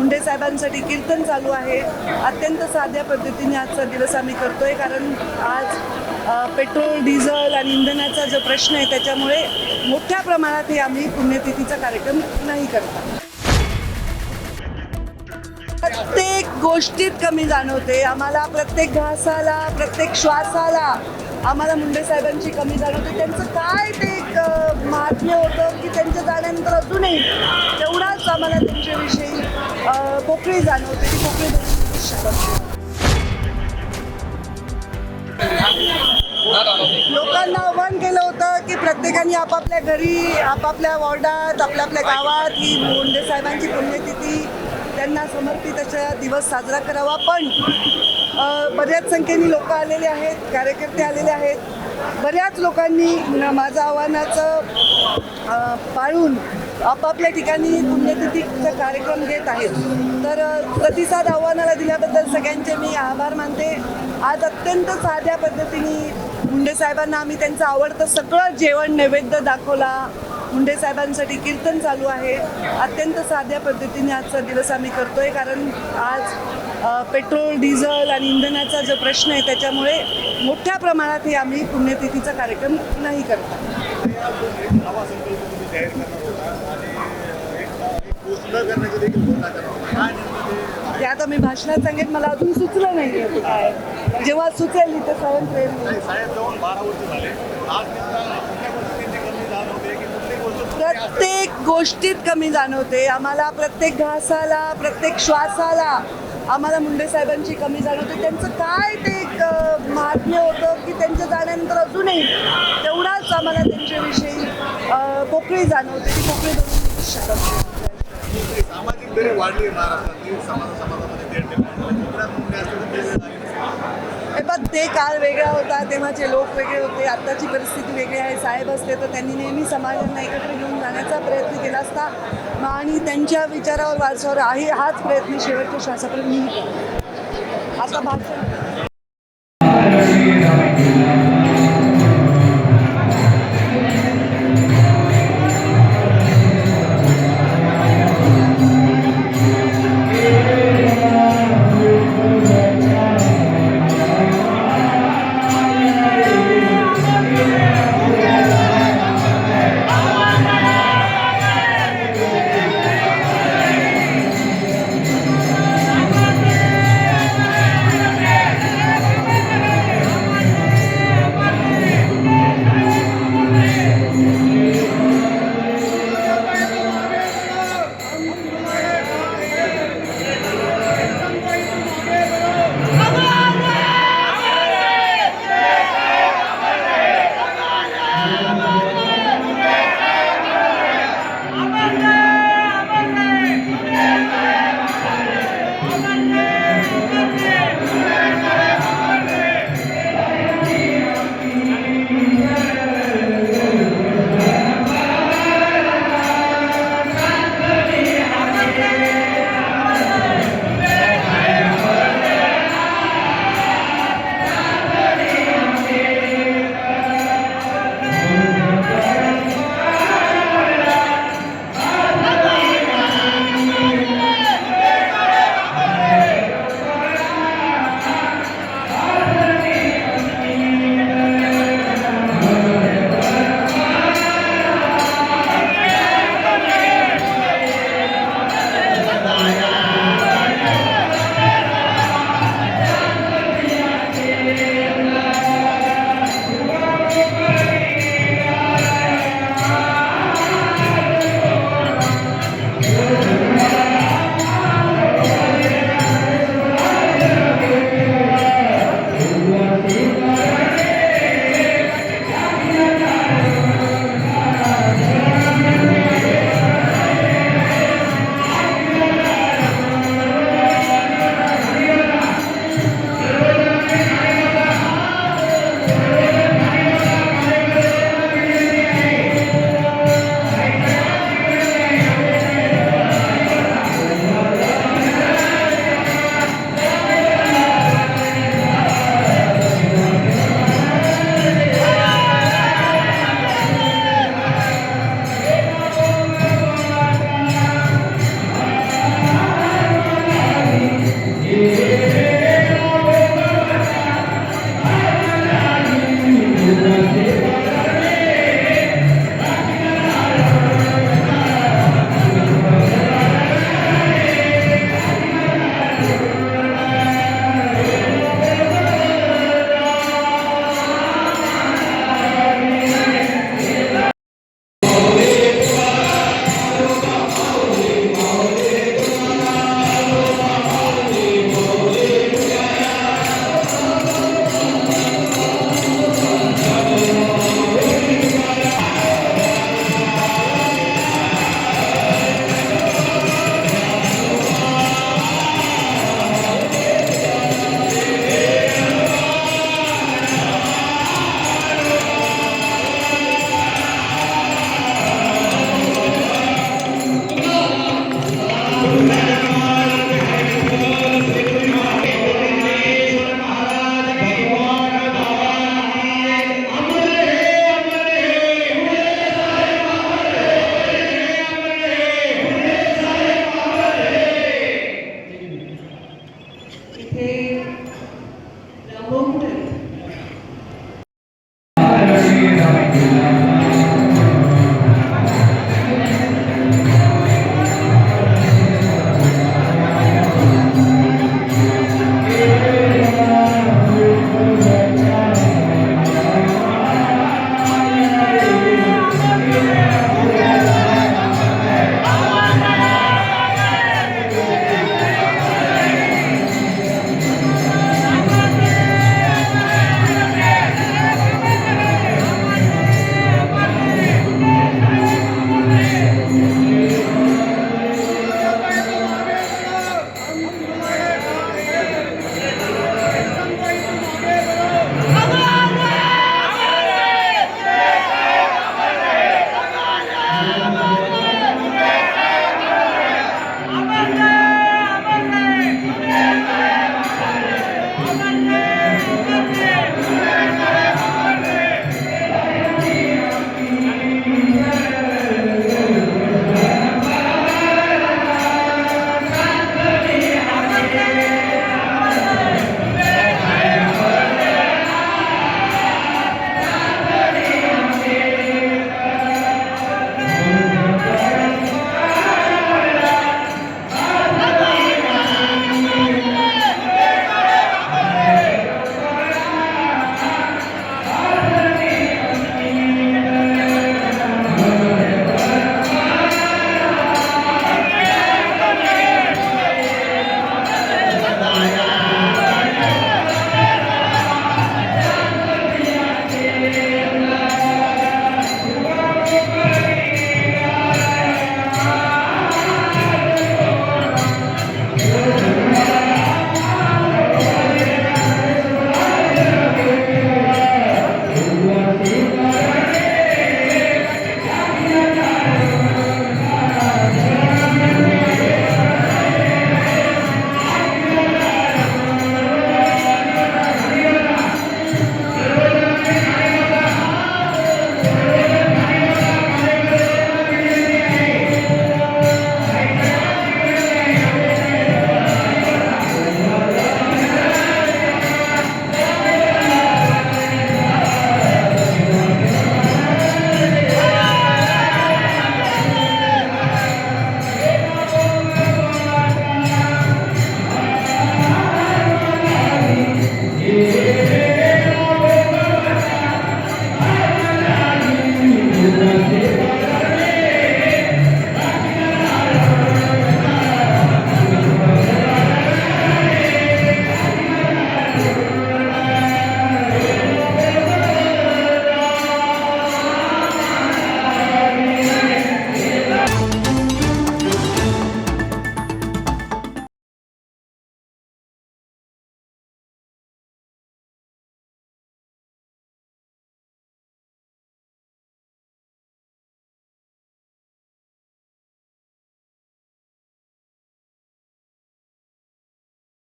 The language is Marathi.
मुंडे साहेबांसाठी कीर्तन चालू आहे. अत्यंत साध्या पद्धतीने आजचा दिवस आम्ही करतोय, कारण आज पेट्रोल, डिझेल आणि इंधनाचा जो प्रश्न आहे त्याच्यामुळे मोठ्या प्रमाणात हे आम्ही पुण्यतिथीचा कार्यक्रम नाही करत. प्रत्येक गोष्टीत कमी जाणवते आम्हाला, प्रत्येक घासाला, प्रत्येक श्वासाला आम्हाला मुंडे साहेबांची कमी जाणवते. त्यांचं काय ते एक महात्म्य होतं की त्यांच्या जाण्यानंतर अजूनही तेवढाच आम्हाला त्यांच्याविषयी पोकळी जाणवते, ती पोकळी धरून शकत. लोकांना आव्हान केलं होतं की प्रत्येकाने आपापल्या घरी, आपापल्या वॉर्डात, आपल्या आपल्या गावात ही मुंडे साहेबांची पुण्यतिथी त्यांना समर्पित अशा दिवस साजरा करावा. पण बऱ्याच संख्येने लोक आलेले आहेत, कार्यकर्ते आलेले आहेत. बऱ्याच लोकांनी माझं आव्हानाचं पाळून आपापल्या ठिकाणी पुण्यतिथीचा कार्यक्रम घेत आहेत. तर प्रतिसाद आव्हानाला दिल्याबद्दल सगळ्यांचे मी आभार मानते. आज अत्यंत साध्या पद्धतीने मुंडे साहेबांना आम्ही त्यांचं आवडतं सगळं जेवण नैवेद्य दाखवला. मुंडे साहेबांसाठी कीर्तन चालू आहे. अत्यंत साध्या पद्धतीने आजचा दिवस आम्ही करतोय, कारण आज पेट्रोल, डिझेल आणि इंधनाचा जो प्रश्न आहे त्याच्यामुळे मोठ्या प्रमाणात हे आम्ही पुण्यतिथीचा कार्यक्रम नाही करत. ते आता मी भाषणात सांगेन, मला अजून सुचलं नाही काय. जेव्हा सुचेल तर सायन प्रत्येक गोष्टीत कमी जाणवते आम्हाला, प्रत्येक घासाला, प्रत्येक श्वासाला आम्हाला मुंडे साहेबांची कमी जाणवते. त्यांचं काय ते एक महात्म्य होतं की त्यांच्या जाण्यानंतर अजूनही तेवढाच आम्हाला त्यांच्याविषयी पोकळी जाणवते, ती पोकळी धरून शकत. सामाजिक दरी वाढली महाराष्ट्रातील पण ते काळ वेगळा होता, तेव्हाचे लोक वेगळे होते, आत्ताची परिस्थिती वेगळी आहे. साहेब असते तर त्यांनी नेहमी समाजांना एकत्र घेऊन जाण्याचा प्रयत्न केला असता आणि त्यांच्या विचारावर वारसावर आहे हाच प्रयत्न शेवटच्या श्वासापर्यंत मी आता भाषण